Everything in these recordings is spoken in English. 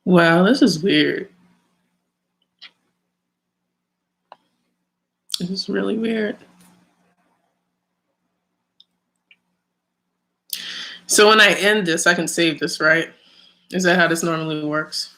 Wow, this is weird. This is really weird. So when I end this, I can save this, right? Is that how this normally works?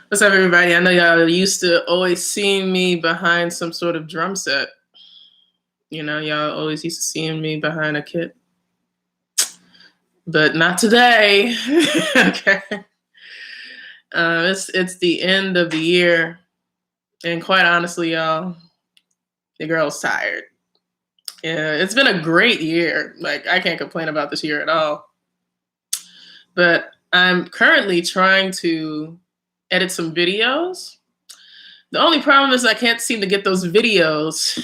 What's up, everybody? I know y'all used to always seeing me behind some sort of drum set. You know, y'all always used to seeing me behind a kit. But not today. Okay. It's the end of the year. And quite honestly, y'all, the girl's tired. Yeah, it's been a great year. Like, I can't complain about this year at all. But I'm currently trying to edit some videos. The only problem is I can't seem to get those videos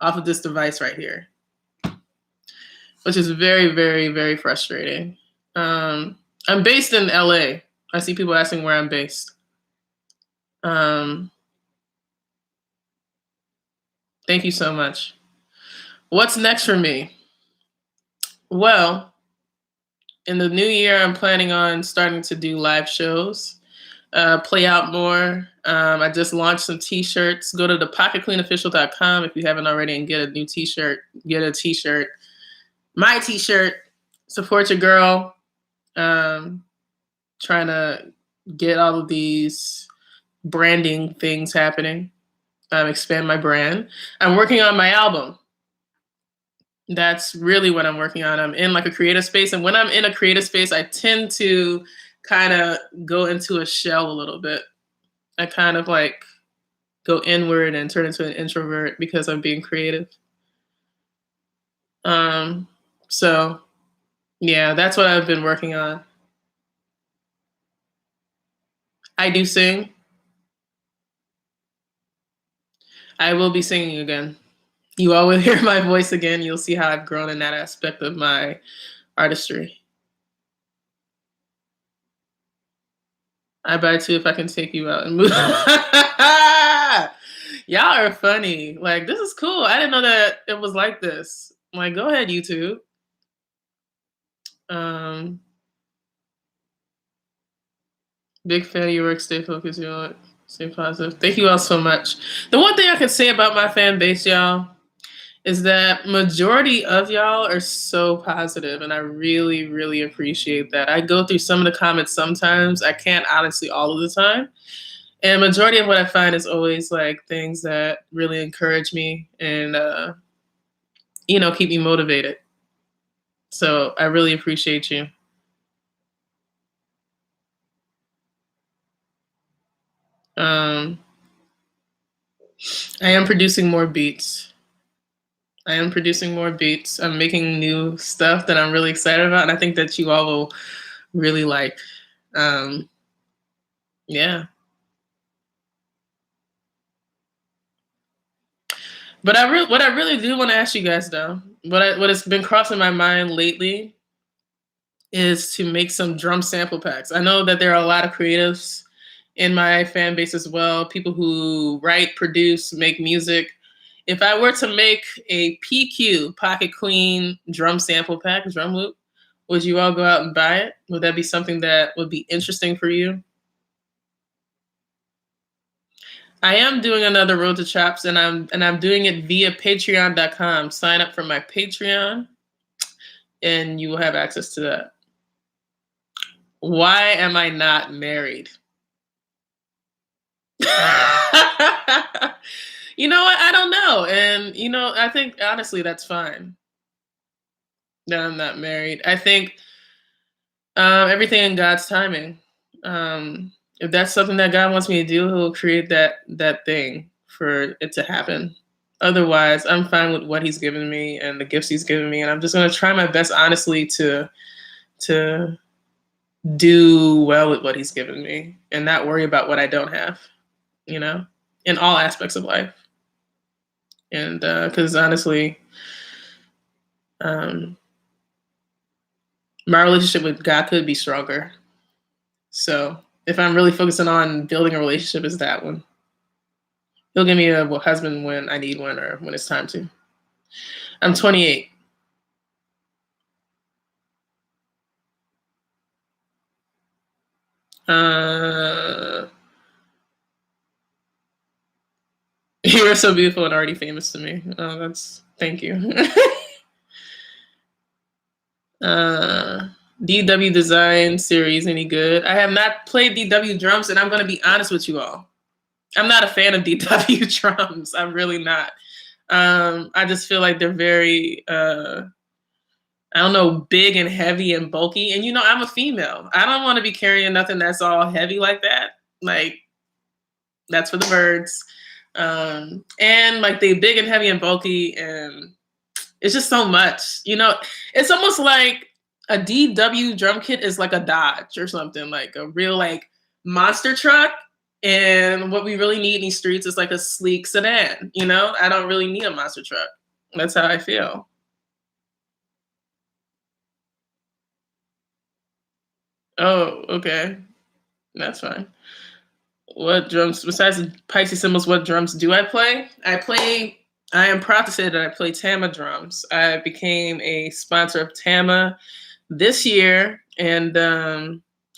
off of this device right here, which is very, very, very frustrating. I'm based in LA. I see people asking where I'm based. Thank you so much. What's next for me? Well, in the new year, I'm planning on starting to do live shows, play out more. I just launched some t-shirts. Go to thepocketqueenofficial.com if you haven't already and get a new t-shirt. Get a t-shirt. My t-shirt. Support your girl. Trying to get all of these branding things happening. Expand my brand. I'm working on my album. That's really what I'm working on. I'm in like a creative space. And when I'm in a creative space, I tend to kind of go into a shell a little bit. I kind of like go inward and turn into an introvert because I'm being creative. So yeah, that's what I've been working on. I do sing. I will be singing again. You all will hear my voice again. You'll see how I've grown in that aspect of my artistry. I buy too if I can take you out and move. Y'all are funny. Like, this is cool. I didn't know that it was like this. Like, go ahead, YouTube. Big fan of your work. Stay focused, y'all. Stay positive. Thank you all so much. The one thing I can say about my fan base, y'all, is that majority of y'all are so positive, and I really, really appreciate that. I go through some of the comments sometimes. I can't honestly all of the time. And majority of what I find is always like things that really encourage me and, keep me motivated. So I really appreciate you. I am producing more beats. I'm making new stuff that I'm really excited about. And I think that you all will really like. Yeah. But what I really do want to ask you guys though, what has been crossing my mind lately is to make some drum sample packs. I know that there are a lot of creatives in my fan base as well, people who write, produce, make music. If I were to make a PQ, Pocket Queen drum sample pack, drum loop, would you all go out and buy it? Would that be something that would be interesting for you? I am doing another Road to Chops, and I'm doing it via patreon.com. Sign up for my Patreon and you will have access to that. Why am I not married? You know what? I don't know. And, I think honestly, that's fine that I'm not married. I think everything in God's timing. If that's something that God wants me to do, He'll create that thing for it to happen. Otherwise, I'm fine with what He's given me and the gifts He's given me, and I'm just going to try my best, honestly, to do well with what He's given me and not worry about what I don't have. In all aspects of life. And because honestly, my relationship with God could be stronger. So if I'm really focusing on building a relationship, it's that one. He'll give me a husband when I need one or when it's time to. I'm 28. Uh, you are so beautiful and already famous to me. Oh, that's thank you. uh, DW Design series any good? I have not played DW drums, and I'm going to be honest with you all. I'm not a fan of DW drums. I'm really not. I just feel like they're very, I don't know, big and heavy and bulky. And I'm a female. I don't want to be carrying nothing that's all heavy like that. Like, that's for the birds. And like they big and heavy and bulky, and it's just so much. It's almost like a DW drum kit is like a Dodge or something, like a real like monster truck. And what we really need in these streets is like a sleek sedan. I don't really need a monster truck. That's how I feel. Oh, okay. That's fine. What drums, besides the Pisces cymbals, what drums do I play? I am proud to say that I play Tama drums. I became a sponsor of Tama this year, and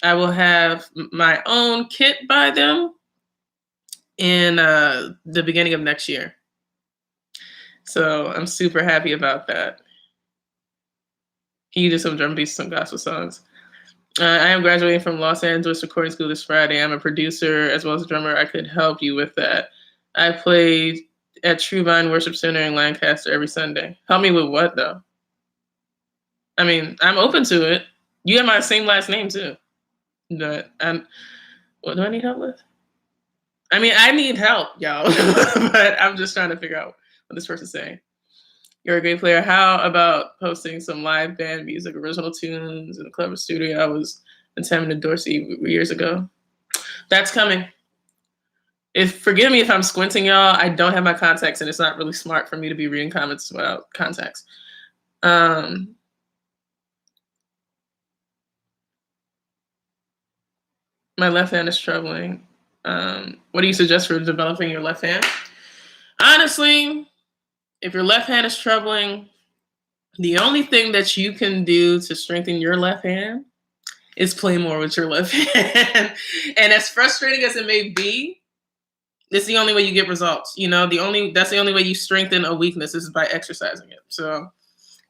I will have my own kit by them in the beginning of next year. So I'm super happy about that. Can you do some drum beats, some gospel songs? I am graduating from Los Angeles Recording School this Friday. I'm a producer as well as a drummer. I could help you with that. I play at True Vine Worship Center in Lancaster every Sunday. Help me with what, though? I mean, I'm open to it. You have my same last name, too. But what do I need help with? I mean, I need help, y'all. But I'm just trying to figure out what this person's saying. You're a great player. How about posting some live band music, original tunes in the clever studio? I was in Tama Endorsement years ago. That's coming. Forgive me if I'm squinting, y'all. I don't have my contacts, and it's not really smart for me to be reading comments without contacts. My left hand is troubling. What do you suggest for developing your left hand? Honestly, if your left hand is troubling, the only thing that you can do to strengthen your left hand is play more with your left hand. And as frustrating as it may be, it's the only way you get results. That's the only way you strengthen a weakness is by exercising it. So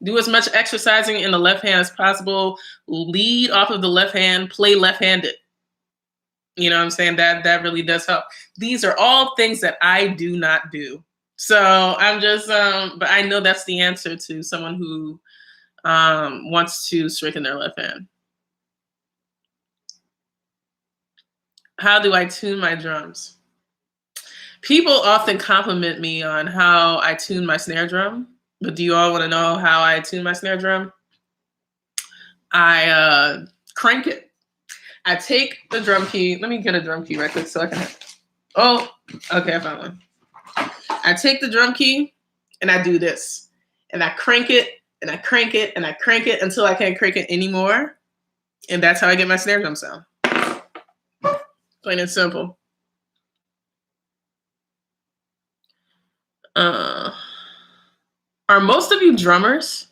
do as much exercising in the left hand as possible. Lead off of the left hand, play left-handed. You know what I'm saying? That really does help. These are all things that I do not do. So I'm just, but I know that's the answer to someone who wants to strengthen their left hand. How do I tune my drums? People often compliment me on how I tune my snare drum, but do you all want to know how I tune my snare drum? I crank it. I take the drum key. Let me get a drum key right quick so I can. Oh, okay, I found one. I take the drum key and I do this, and I crank it and I crank it and I crank it until I can't crank it anymore, and that's how I get my snare drum sound. Plain and simple. Are most of you drummers?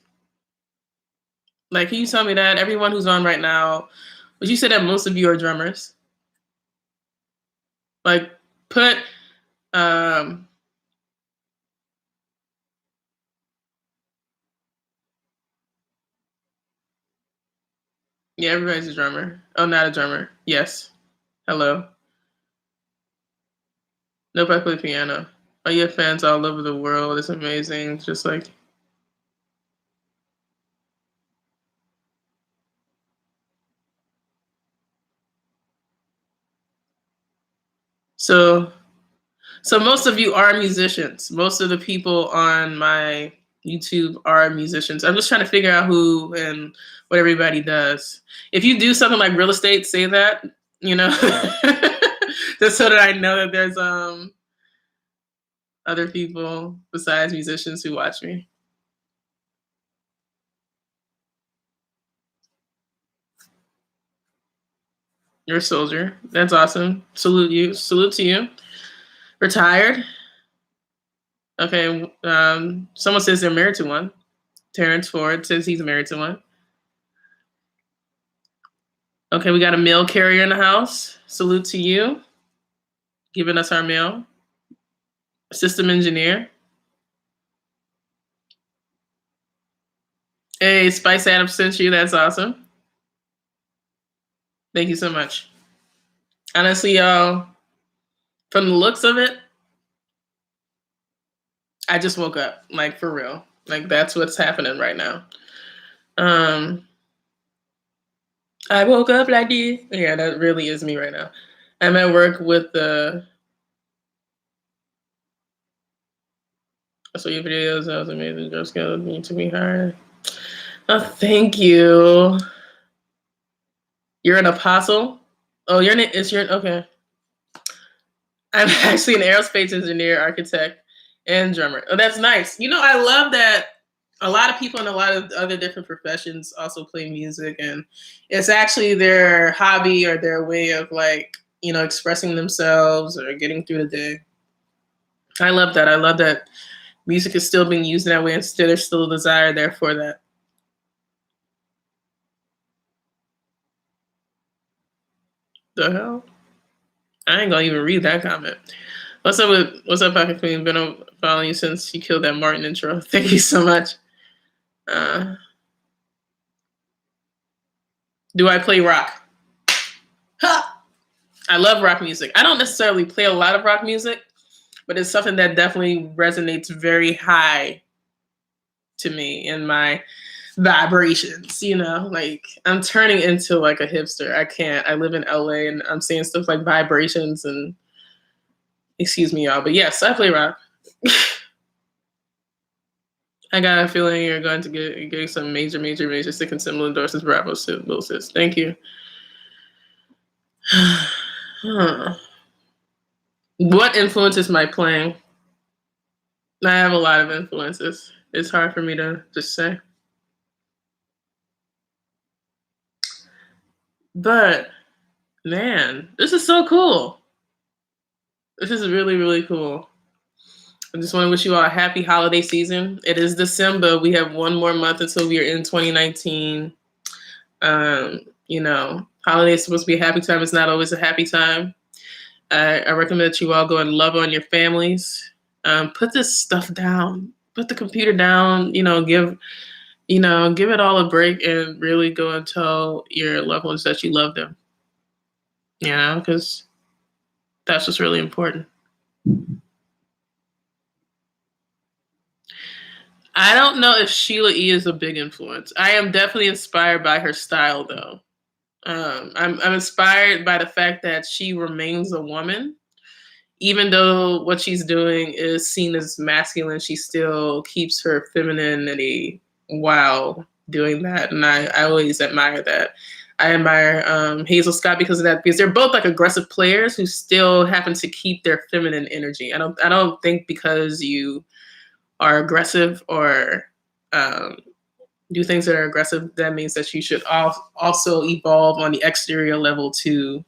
Like, can you tell me that? Everyone who's on right now, would you say that most of you are drummers? Like, put yeah, everybody's a drummer. Oh, not a drummer. Yes. Hello. Nope, I play piano. Oh, you have fans all over the world. It's amazing. Just like. So most of you are musicians. Most of the people on my YouTube are musicians. I'm just trying to figure out who and what everybody does. If you do something like real estate, say that, just so that I know that there's other people besides musicians who watch me. You're a soldier. That's awesome. Salute you. Salute to you. Retired. Okay. Someone says they're married to one. Terrence Ford says he's married to one. Okay, we got a mail carrier in the house. Salute to you, giving us our mail. System engineer. Hey, Spice Adams sent you. That's awesome. Thank you so much. Honestly, y'all, from the looks of it, I just woke up. Like, for real. Like, that's what's happening right now. I woke up like this. Yeah, that really is me right now. I'm at work with the. I saw your videos. That was amazing. Girl Scout need to be hard. Oh, thank you. You're an apostle? Oh, you're okay. I'm actually an aerospace engineer, architect, and drummer. Oh, that's nice. You know, I love that a lot of people in a lot of other different professions also play music, and it's actually their hobby or their way of, like, you know, expressing themselves or getting through the day. I love that. I love that music is still being used in that way, and there's still a desire there for that. The hell? I ain't gonna even read that comment. What's up, Pocket Queen? Been following you since you killed that Martin intro. Thank you so much. Do I play rock? Ha! I love rock music. I don't necessarily play a lot of rock music, but it's something that definitely resonates very high to me in my vibrations, you know? Like, I'm turning into like a hipster. I can't. I live in LA and I'm saying stuff like vibrations and excuse me, y'all. But yes, I play rock. I got a feeling you're going to get some major sick and similar endorsements. Bravo, sis. Thank you. Huh. What influences my playing? I have a lot of influences. It's hard for me to just say. But man, this is so cool. This is really, really cool. I just want to wish you all a happy holiday season. It is December. We have one more month until we are in 2019. You know, holiday is supposed to be a happy time. It's not always a happy time. I recommend that you all go and love on your families. Put this stuff down. Put the computer down. Give it all a break and really go and tell your loved ones that you love them. Because that's what's really important. I don't know if Sheila E. is a big influence. I am definitely inspired by her style, though. I'm inspired by the fact that she remains a woman. Even though what she's doing is seen as masculine, she still keeps her femininity while doing that. And I always admire that. I admire Hazel Scott because of that, because they're both like aggressive players who still happen to keep their feminine energy. I don't think because you are aggressive or do things that are aggressive, that means that you should also evolve on the exterior level to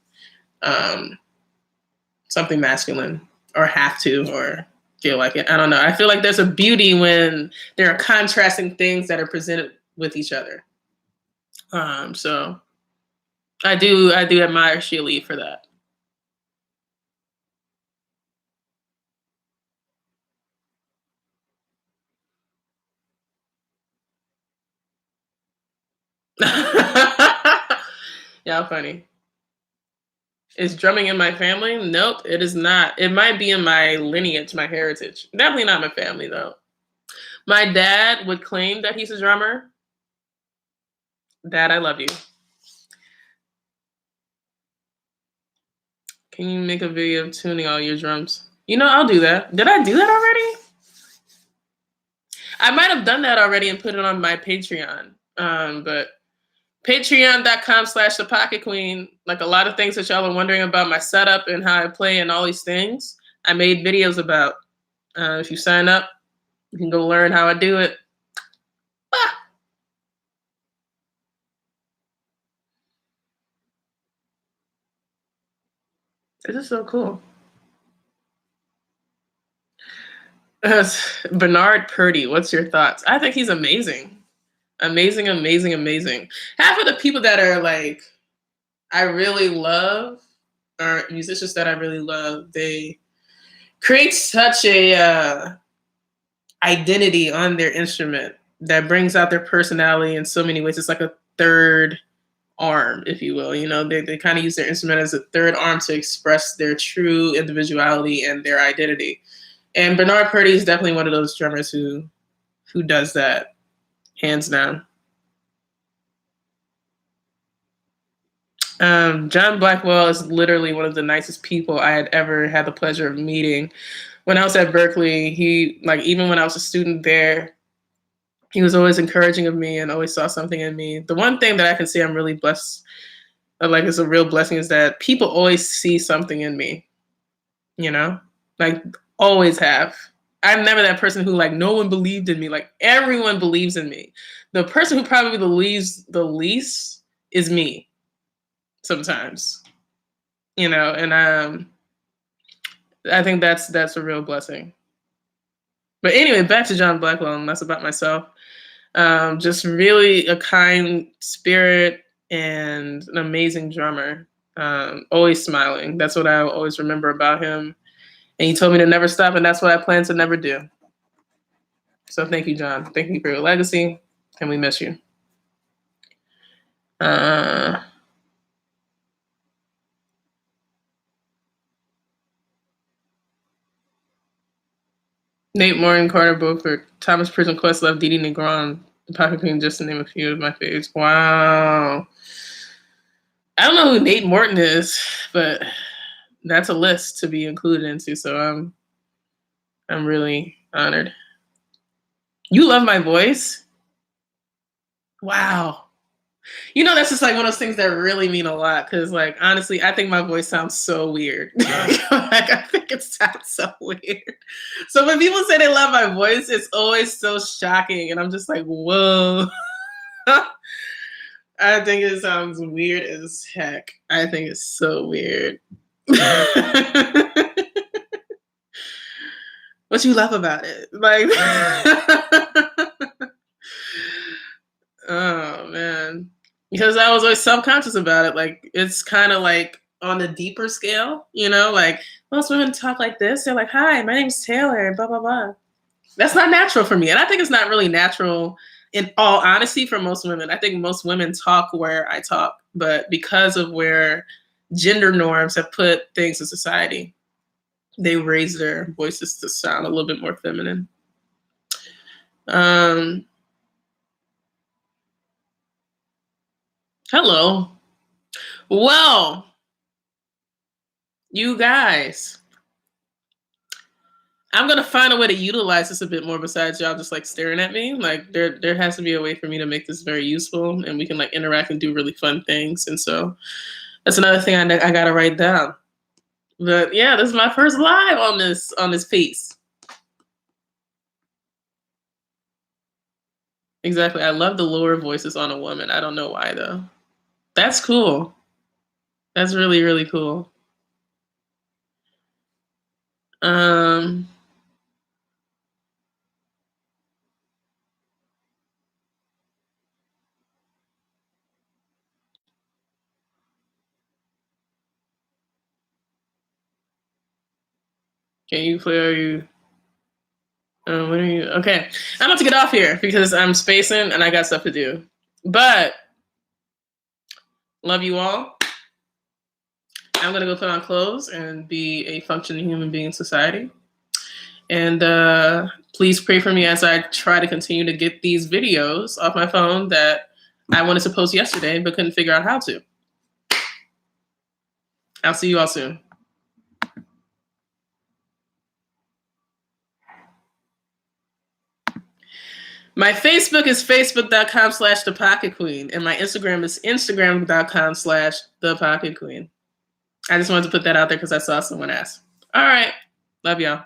something masculine or have to or feel like it. I don't know. I feel like there's a beauty when there are contrasting things that are presented with each other. So I do admire Sheila for that. Yeah, funny. Is drumming in my family? Nope, it is not. It might be in my lineage, my heritage. Definitely not my family, though. My dad would claim that he's a drummer. Dad, I love you. Can you make a video of tuning all your drums? I'll do that. Did I do that already? I might have done that already and put it on my Patreon. But patreon.com/the Pocket Queen, like a lot of things that y'all are wondering about my setup and how I play and all these things, I made videos about. If you sign up, you can go learn how I do it. Ah! This is so cool. Bernard Purdy, what's your thoughts? I think he's amazing. Amazing. Half of the people that are like I really love, or musicians that I really love, they create such a identity on their instrument that brings out their personality in so many ways. It's like a third arm, if you will. You know, they kind of use their instrument as a third arm to express their true individuality and their identity. And Bernard Purdie is definitely one of those drummers who does that, hands down. John Blackwell is literally one of the nicest people I had ever had the pleasure of meeting. When I was at Berkeley, he, like, even when I was a student there, he was always encouraging of me and always saw something in me. The one thing that I can say I'm really blessed, like, is a real blessing, is that people always see something in me, you know, like, always have. I'm never that person who, like, no one believed in me. Like, everyone believes in me. The person who probably believes the least is me sometimes, you know, and I think that's a real blessing. But anyway, back to John Blackwell, and that's about myself. Just really a kind spirit and an amazing drummer. Always smiling. That's what I always remember about him. And he told me to never stop, and that's what I plan to never do. So thank you, John. Thank you for your legacy, and we miss you. Nate Morgan, Carter Beaufort, Thomas Prison, Questlove, Didi Negron, Pocket Queen, just to name a few of my favorites. Wow. I don't know who Nate Morton is, but that's a list to be included into. So I'm really honored. You love my voice? Wow. You know, that's just like one of those things that really mean a lot. Because, like, honestly, I think my voice sounds so weird. Like, I think it sounds so weird. So when people say they love my voice, it's always so shocking. And I'm just like, whoa. I think it sounds weird as heck. I think it's so weird. What you love about it? Like, oh man. Because I was always self-conscious about it. Like, it's kind of like on a deeper scale, you know, like most women talk like this. They're like, hi, my name's Taylor, blah, blah, blah. That's not natural for me. And I think it's not really natural, in all honesty, for most women. I think most women talk where I talk, but because of where gender norms have put things in society, they raise their voices to sound a little bit more feminine. Hello. Well, you guys, I'm gonna find a way to utilize this a bit more besides y'all just like staring at me. Like there has to be a way for me to make this very useful, and we can like interact and do really fun things. And so that's another thing I gotta write down. But yeah, this is my first live on this piece. Exactly. I love the lower voices on a woman. I don't know why though. That's cool. That's really, really cool. Can you play? Are you? What are you? Okay, I'm about to get off here because I'm spacing and I got stuff to do. But love you all. I'm gonna go put on clothes and be a functioning human being in society. And please pray for me as I try to continue to get these videos off my phone that I wanted to post yesterday but couldn't figure out how to. I'll see you all soon. My Facebook is facebook.com/thepocketqueen, and my Instagram is instagram.com/thepocketqueen. I just wanted to put that out there because I saw someone ask. All right. Love y'all.